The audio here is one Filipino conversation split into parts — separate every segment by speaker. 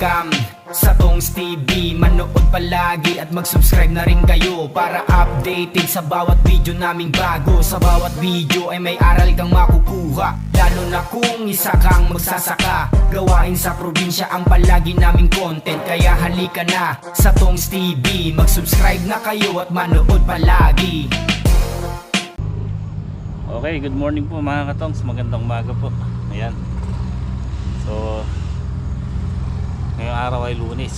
Speaker 1: welcome sa Tongs TV. Manood palagi at mag-subscribe na rin kayo para updated sa bawat video naming bago. Sa bawat video ay may aral kang makukuha, lalo na kung isa kang magsasaka. Gawain sa probinsya ang palagi naming content, kaya halika na sa Tongs TV. Mag-subscribe na kayo at manood palagi.
Speaker 2: Okay, good morning po mga katongs. Magandang umaga po. Ayan. So ngayong araw ay Lunes.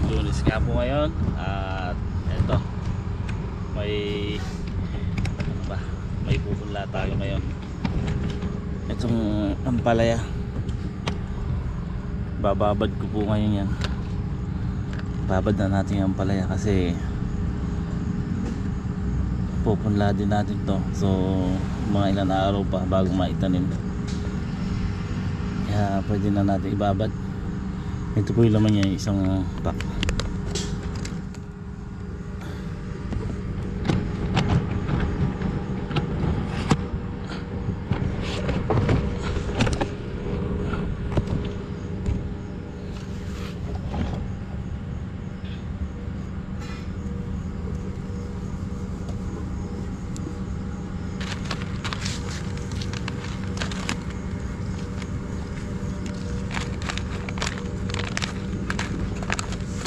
Speaker 2: Lunes nga po ngayon. At eto, may pupunla tayo ngayon. Itong ampalaya, bababad ko po ngayon yan. Babad na natin yung ampalaya kasi pupunla din natin to. So mga ilan araw pa bago maitanim, kaya pwede na natin ibabad. Ito po yung laman niya, isang pack.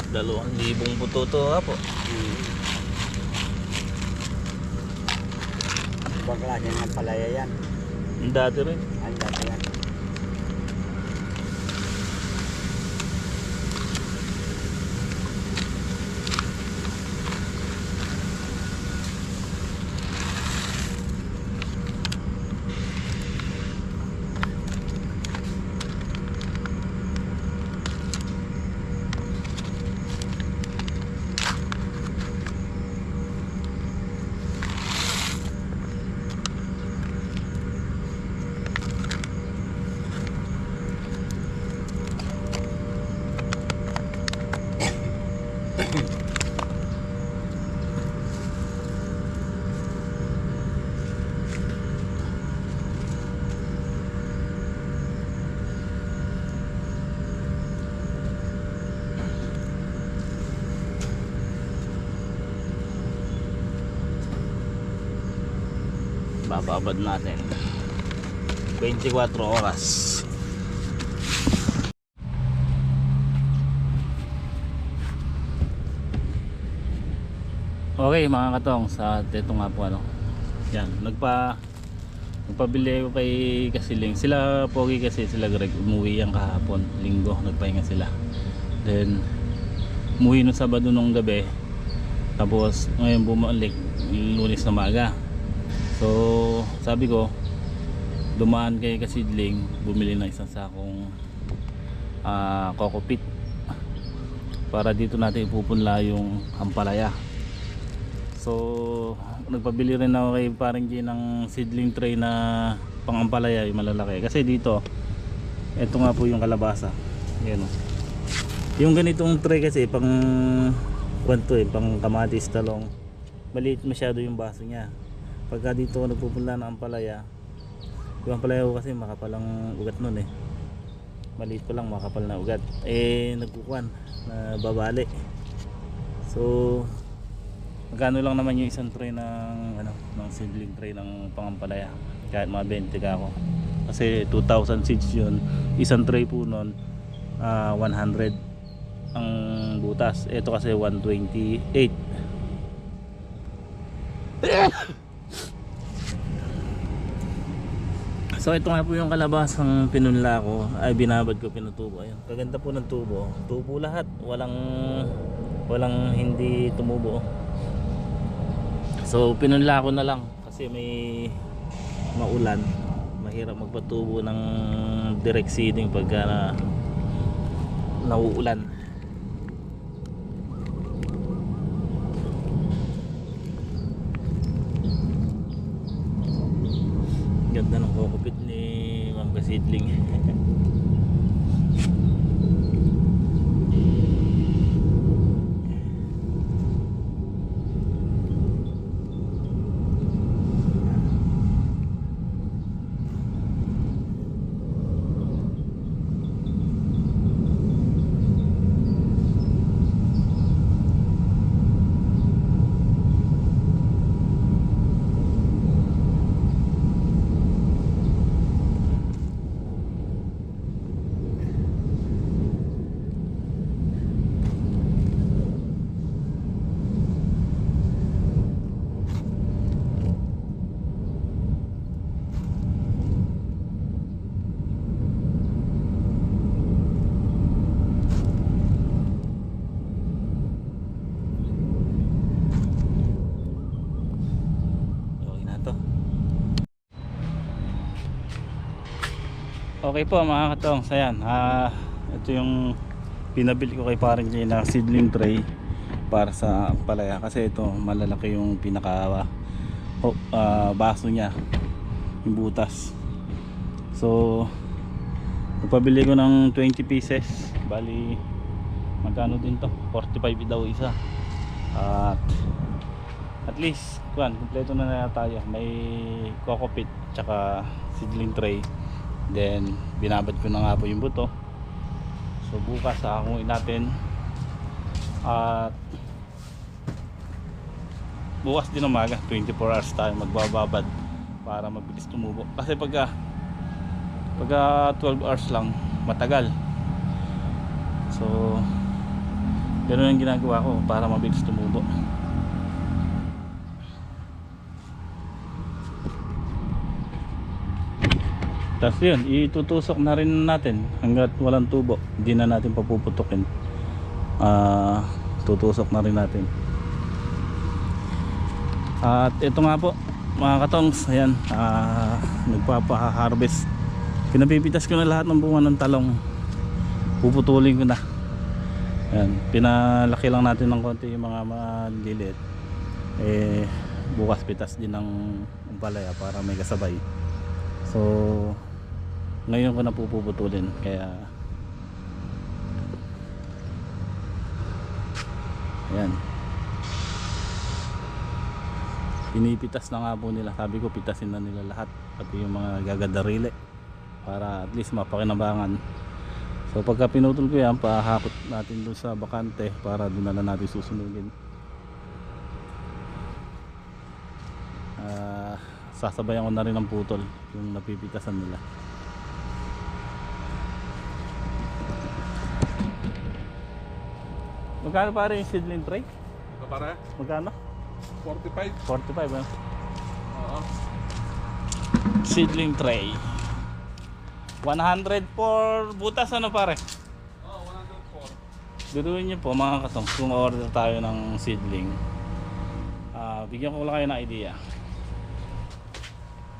Speaker 2: Dalawang libong buto ha po.
Speaker 3: Huwag lagi ng palaya yan.
Speaker 2: Ang dati rin.
Speaker 3: Ang dati yan.
Speaker 2: Bababad natin 24 oras. Okay mga katong, sa ito nga po yan, nagpabili ko kay Kasiling. Sila pogi kasi, sila Greg umuwi yan kahapon, linggo, nagpahinga sila. Then umuwi nung Sabado nung gabi, tapos ngayon bumalik Lunes na maga. So sabi ko dumaan kay Kasidling, bumili ng isang sakong coco peat para dito natin ipupunla yung ampalaya. So nagpabili rin ako kay parang G ng seedling tray na pang ampalaya, yung malalaki. Kasi dito, eto nga po yung kalabasa. Yan, yung ganitong tray kasi pang kwanto pang kamatis, talong, maliit masyado yung baso niya. Pagka dito nagpupunla ng ampalaya, yung ampalaya ko kasi makapalang ugat nun maliit pa lang, makapal na ugat, nagkukuhan na babali. So magkano lang naman yung isang tray ng ng seedling tray ng pangampalaya, kahit mga 20 ka ako kasi 2,000 seeds yun. Isang tray po nun 100 ang butas. Ito kasi 128. So ito nga po yung kalabasang pinunla ko, ay binabad ko, pinutubo. Ayun, kaganda po ng tubo. Tubo lahat, walang hindi tumubo. So pinunla ko na lang kasi may maulan, mahirap magpatubo ng direct seeding pagka nauulan. Ganda ng coco peat ni Ma'am Kasidling. Okay po mga katong, ayan, ito yung pinabili ko kay parang Jay na seedling tray para sa palaya kasi ito malalaki yung pinaka baso niya, yung butas. So nagpabili ko ng 20 pieces, bali magkano din to, 45 daw isa. At least kumpleto na tayo, may coco pit tsaka seedling tray. Then binabad ko na nga po yung buto. So bukas hahanguin natin. At bukas din umaga 24 hours tayo magbababad para mabilis tumubo. Kasi pagka 12 hours lang matagal. So ganoon ang ginagawa ko para mabilis tumubo. Tapos yun, itutusok na rin natin hanggat walang tubo. Hindi na natin papuputukin. Tutusok na rin natin. At ito nga po mga katongs, ayan, nagpapa-harvest. Pinapipitas ko na lahat ng bunga ng talong. Puputulin ko na. Ayan, pinalaki lang natin ng konti yung mga maliliit. Bukas pitas din ng umpalaya para may kasabay. So ngayon ko na puputulin, kaya ayan, pinipitas na nga po nila. Sabi ko pitasin na nila lahat, pati yung mga gagadarili, para at least mapakinabangan. So pagka pinutol ko yan, pahakot natin doon sa bakante para doon na natin susunugin. Sasabayan ko na rin ng putol yung napipitasan nila. Magkano pare yung seedling tray?
Speaker 4: Ito pare,
Speaker 2: Magkano?
Speaker 4: 45.
Speaker 2: 45 eh.
Speaker 4: Oo.
Speaker 2: Seedling tray 100 for butas, ano pare?
Speaker 4: Oo, 104.
Speaker 2: Biruin nyo po mga katong, kung order tayo ng seedling, bigyan ko lang kayo ng idea.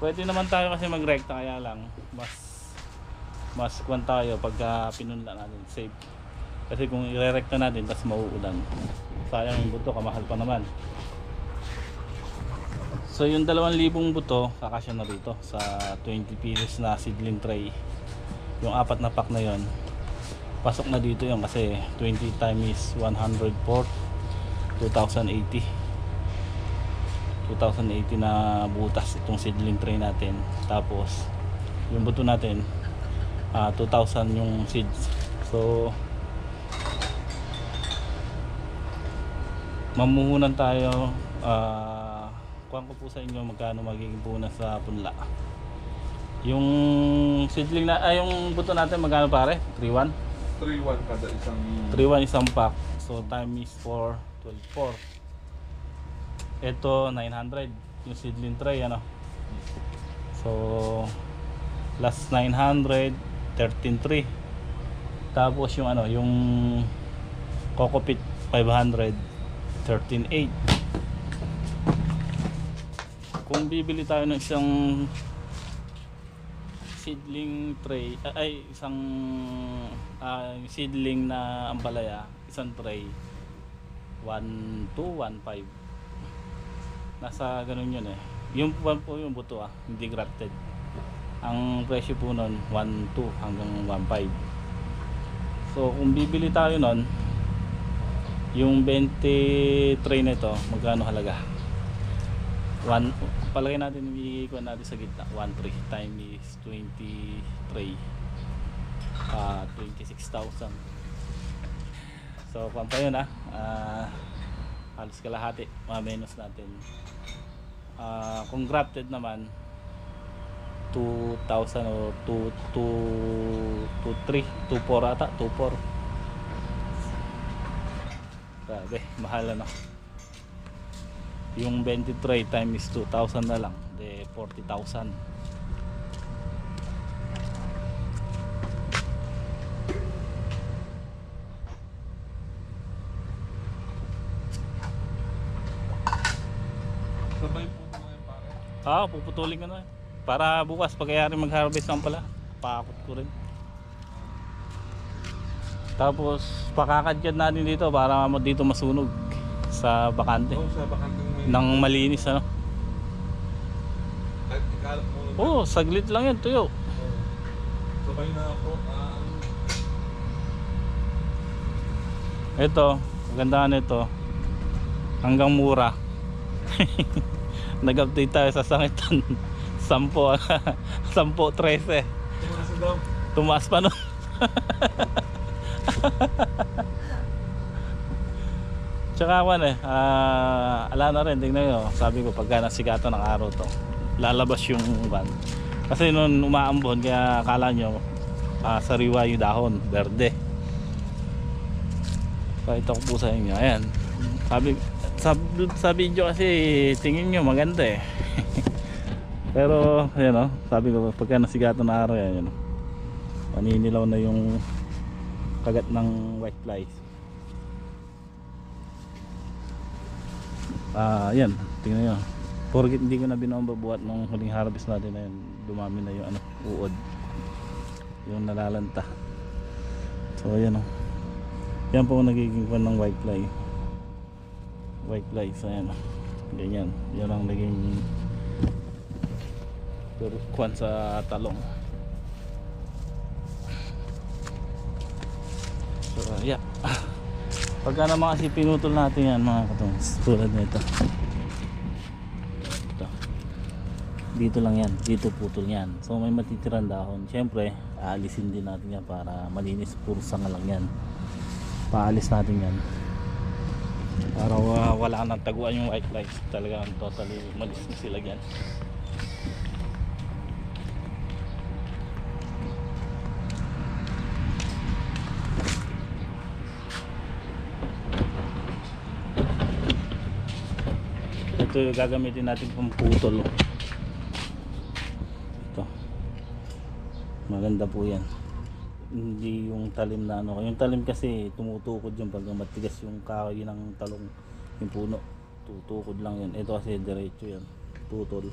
Speaker 2: Pwede naman tayo kasi magrekta, kaya lang mas kwan tayo pagka pinunla natin, safe. Kasi kung irerekta natin tas mauulan, sayang yung buto, kamahal pa naman. So yung 2,000 buto kakasya na rito sa 20 pieces na seedling tray. Yung 4 na pack na yon, pasok na dito yun kasi 20 times 100 for 2,080 na butas itong seedling tray natin. Tapos yung buto natin 2,000 yung seeds. So mamuhunan tayo. Kuhaan ko po sa inyo magkano magiging punas sa punla. Yung seedling na yung buto natin magkano pare? 3,1?
Speaker 4: 3-1 kada isang...
Speaker 2: 3,1 isang pack. So time is 4, 12,4. Ito 900 yung seedling tray, ano. So last 900, 13,3. Tapos yung ano, yung coco pit 500, 13,8. Kung bibili tayo ng isang seedling tray, isang seedling na ampalaya, isang tray 1,2, 1,5. Nasa ganun yun eh. Yung po yung buto hindi grafted. Ang presyo po nun 1,2 hanggang 1,5. So kung bibili tayo nun, yung 20 tray nito magkano halaga? Palagay natin, i-ikuha natin sa gitna, 1,3 times 20 tray, 26,000. So kung pa yun halos kalahati ma-minus natin. Kung grafted naman 2,000 o 2,3, 2,4 ata, 2,4. Grabe, mahal ano. Yung 23 times 2,000 na lang, 40,000.
Speaker 4: Sabay po na yan pare.
Speaker 2: Puputulin ko na para bukas pag ayari mag-harvest ng pala. pakot ko rin. Tapos pakakadkad natin dito para dito masunog sa bakante.
Speaker 4: Oo, sa bakanting may...
Speaker 2: Nang malinis ano.
Speaker 4: Kahit ikalap mo lang.
Speaker 2: Oo, saglit lang yan tuyo.
Speaker 4: Sabay na ako.
Speaker 2: Ito, magandaan nito. Hanggang mura. Nag-update tayo sa sangitan. 10, 10, 13.
Speaker 4: Tumasin daw.
Speaker 2: Tumaas pa no. Tsaka ako ala na rin, tingnan nyo. Sabi ko pagka nasikatan ng araw to, lalabas yung van. Kasi nung umaambon, kaya akala nyo sariwa yung dahon, berde. Pakita ko po sa inyo, ayan. Sa video kasi tingin nyo maganda eh. Pero ayan o, sabi ko pagka nasigatan ng araw yan, maninilaw na yung kagat ng white flies. Yan, tingnan nyo. Porkit hindi ko na binomba buhat nung huling harvest natin na yun, dumami na yung uod, yung nalalanta. So ayan o, yan po nagiging kwan ng white fly. White flies, ayan o, ganyan, yan ang naging kwan sa talong. So yeah, pagka naman kasi pinutol natin yan mga katungs, tulad nito, ito, dito lang yan, dito putol yan. So may matitirang dahon, syempre aalisin din natin yan para malinis, puro sanga lang yan. Paalis natin yan para wala nang taguan yung white flies. Talagang totally malis na sila yan. Ito yung gagamitin natin pang putol. Ito, maganda po yan, hindi yung talim na ano. Yung talim kasi tumutukod yung pag matigas yung kahoy ng talong, yung puno, tutukod lang yun. Ito kasi diretso yan, putol.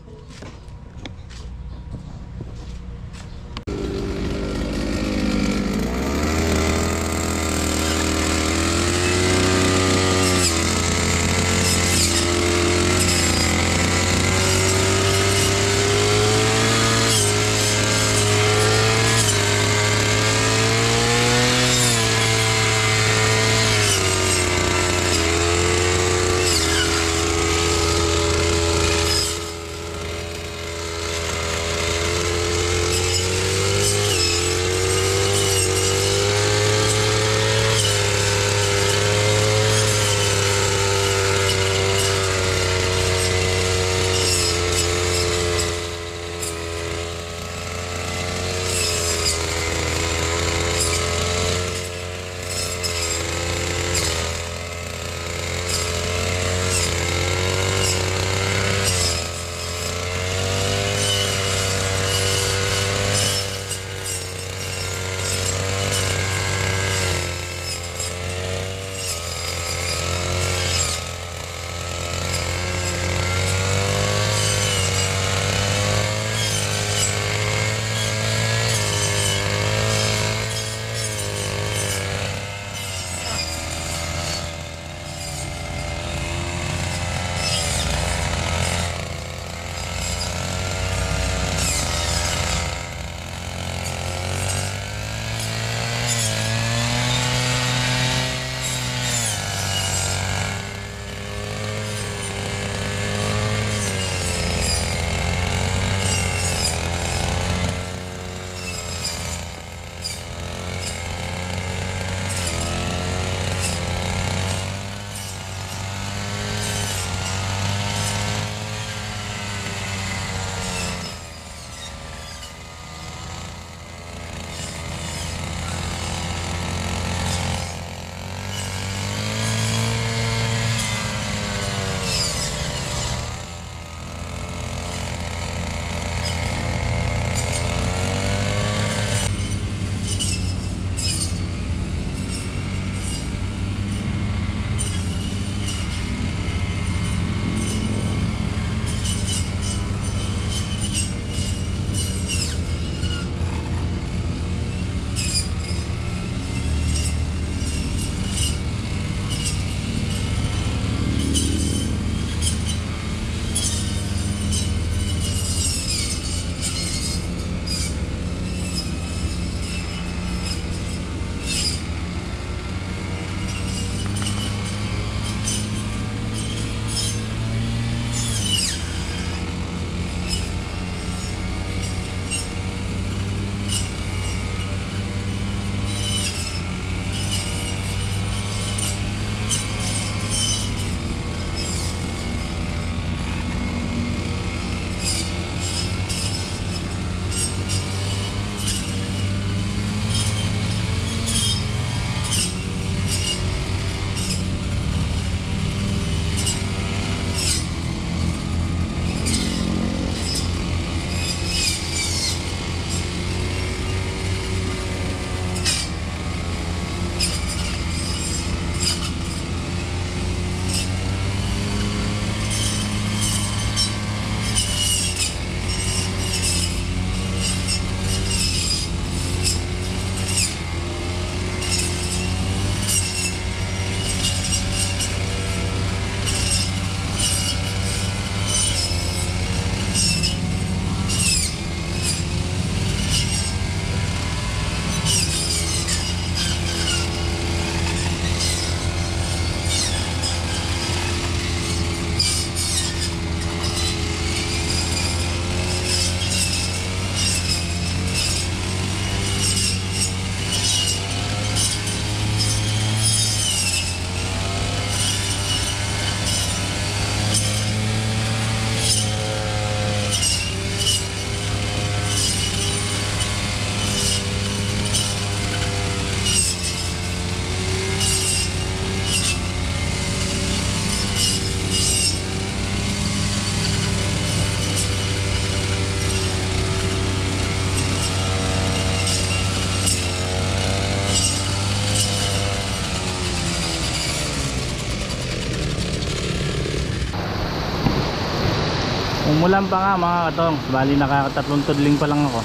Speaker 2: Umulan pa nga mga katong. Bali nakakatatlong tudling pa lang ako.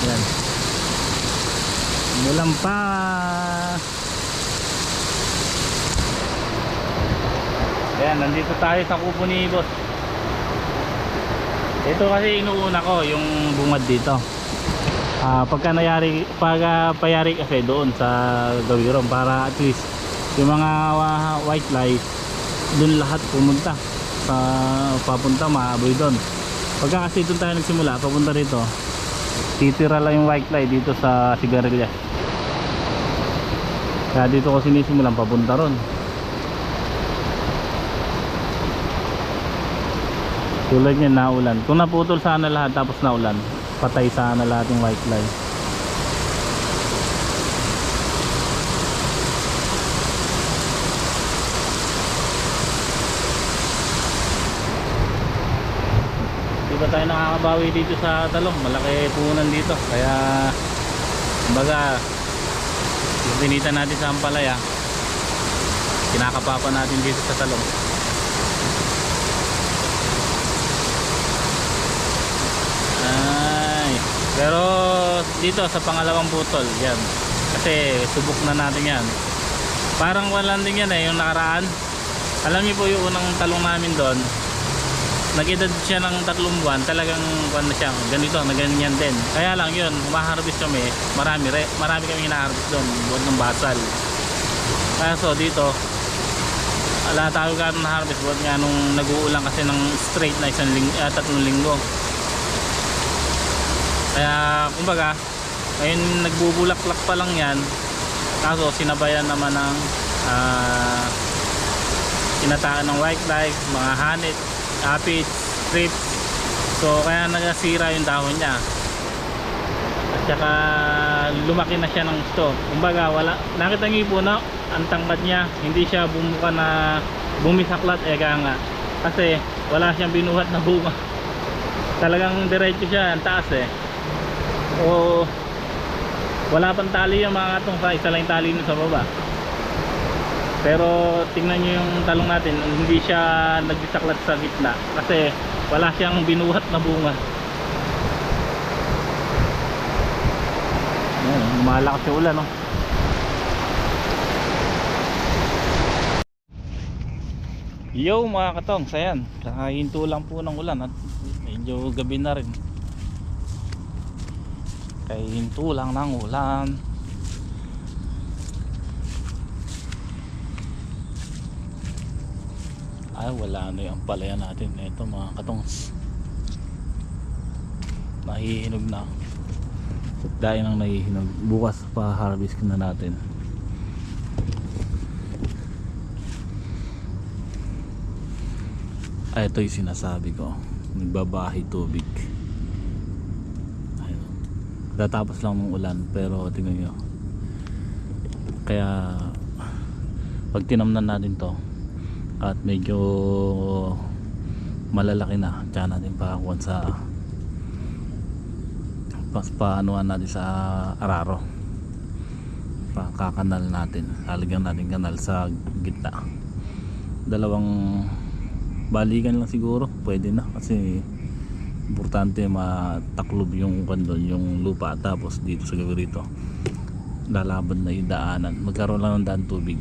Speaker 2: Yan. Umulan pa. Ayan, nandito tayo sa kubo ni boss. Ito kasi inuuna ko yung bungad dito. Pagka payari kasi doon sa Gawiron para at least yung mga white light doon lahat pumunta sa papunta maaboy doon. Pagka kasi doon tayo nagsimula papunta rito, titira lang yung white light dito sa Sigarilyas. Kaya dito ko sinisimulan papunta ron. Tulad niya naulan. Kung naputol sana lahat tapos naulan, patay sana lahat yung white light. Di ba tayo nakakabawi dito sa talong? Malaki punan dito. Kaya kumbaga yung pinita natin sa ampalaya, kinakapapa natin dito sa talong. Pero dito sa pangalawang putol yan, kasi subok na natin yan. Parang walang din yan yung nakaraan. Alam niyo po yung unang talong namin doon, nag-edad siya ng 3 buwan, talagang buwan na siya, ganito, na ganyan din. Kaya lang yun, humaharvest kami, marami kami hinaharvest doon, buwan ng basal. Kaya so dito wala tayo gano'n na harvest, buwan nga nung nag-uulan kasi ng straight na 3 linggo. Kaya kumbaga ngayon nagbubulaklak pa lang yan, kaso sinabayan naman ng kinataan ng white light, mga hanit, aphids, thrips. So kaya nagasira yung dahon niya at saka lumaki na siya ng gusto. Kumbaga wala, nakita niyo po na ang tangkad niya, hindi siya bumuka na bumisaklat, kaya nga kasi wala siyang binuhat na bunga, talagang diretso siya ang taas o wala pang tali yung mga atong sa isa lang tali nun sa baba. Pero tingnan nyo yung talong natin, hindi siya nagbisaklat sa gitna kasi wala siyang binuhat na bunga. Ayan, lumalakas yung ulan Yo mga katong, sayan, kakahinto lang po ng ulan at medyo gabi na rin. Kaya hinto lang ng ulan. Ay wala na yung ampalaya natin. Ito mga katongs, nahihinog na. Dahil nang nahihinog, bukas pa harvest na natin. Ay ito yung sinasabi ko, nagbabahay tubig. Tatapos lang ng ulan, pero tingnan nyo, kaya pag tinamnan natin to at medyo malalaki na, tsaka natin pakakuan sa paanuan natin sa araro, pakakanal natin, lalagyan natin kanal sa gitna. 2 balikan lang siguro pwede na, kasi importante mataklob yung kandon, yung lupa, tapos dito sa gabi rito lalaban na yung daanan, magkaroon lang ng daan tubig.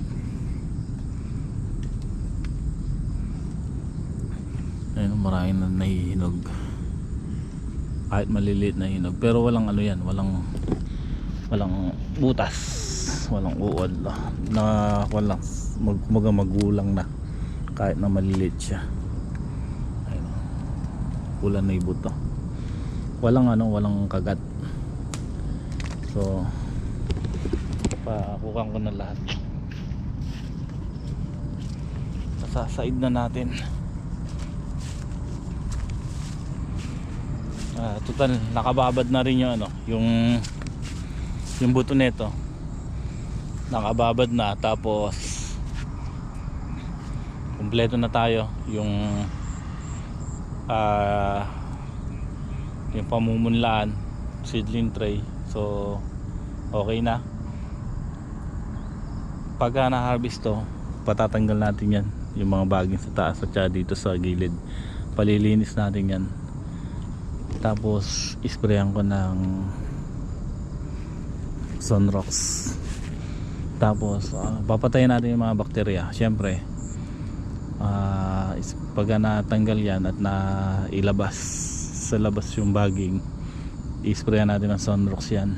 Speaker 2: Ayun, marami na nahihinog, kahit maliliit na hinog, pero walang yan, walang butas, walang uod na walang magulang na, kahit na maliliit siya. Ulan na ibuto, walang kagat. So pakukan ko na lahat, nasasaid na natin. Total nakababad na rin yung buto nito, nakababad na, tapos kumpleto na tayo yung pamumunlaan, seedling tray. So okay na. Pagka na-harvest to, patatanggal natin yan yung mga baging sa taas at saka dito sa gilid. Palilinis natin yan. Tapos isprayan ko ng Sunrox. Tapos papatayin natin yung mga bakterya. Syempre pag natanggal yan at nailabas sa labas yung baging, isprayan natin ng Sunrox yan.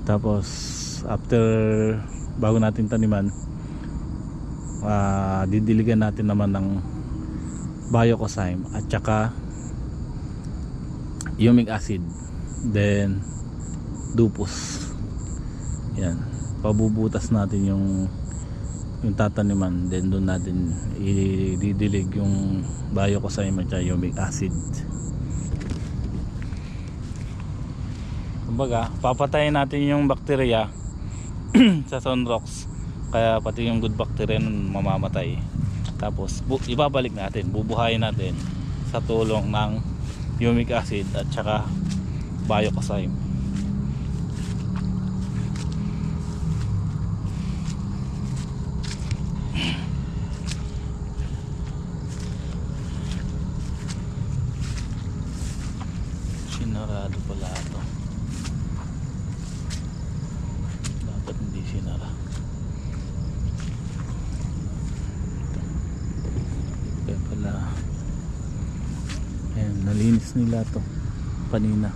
Speaker 2: Tapos after, bago natin taniman, didiligan natin naman ng Biocozyme at saka humic acid, then Dupus. Yan, pabubutas natin yung tataniman, then doon natin ididilig yung Biocozyme at saka humic acid. Kumbaga, papatayin natin yung bakterya sa Sunrox, kaya pati yung good bacteria nun mamamatay. Tapos ibabalik natin, bubuhayin natin sa tulong ng humic acid at saka Biocozyme. Sinarado pala ito. Dapat hindi sinara. Kaya pala, ayan, nalinis nila to kanina.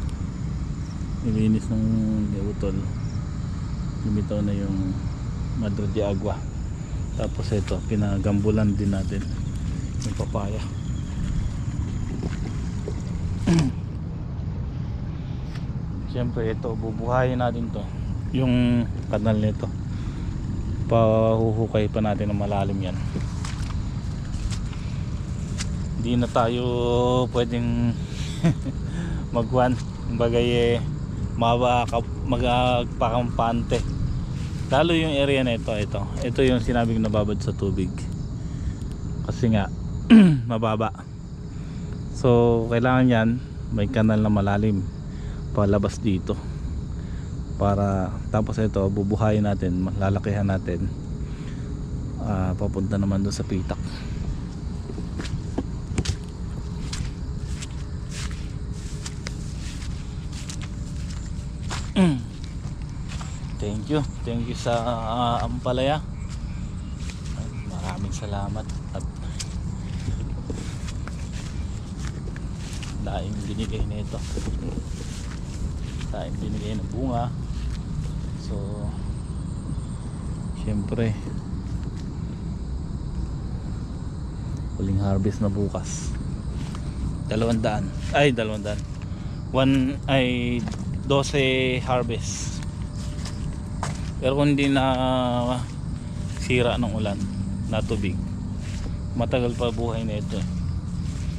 Speaker 2: Nilinis ng utol. Lumitaw na yung Madre de Agua. Tapos ito, pinagambulan din natin yung papaya. Siyempre ito, bubuhayin natin to, yung kanal nito. Pahuhukay pa natin ng malalim yan. Hindi na tayo pwedeng magwan, bagay magpakampante. Lalo yung area na ito yung sinabing nababad sa tubig kasi nga mababa. So kailangan yan may kanal na malalim palabas dito, para tapos ito bubuhayin natin, lalakihan natin, papunta naman doon sa pitak. Thank you sa ampalaya. Maraming salamat at daing binigay nito, daing binigay ng bunga. So syempre huling harvest na bukas. 200 1 ay 12 harvest. Pero kung hindi na sira ng ulan na tubig, matagal pa buhay na ito.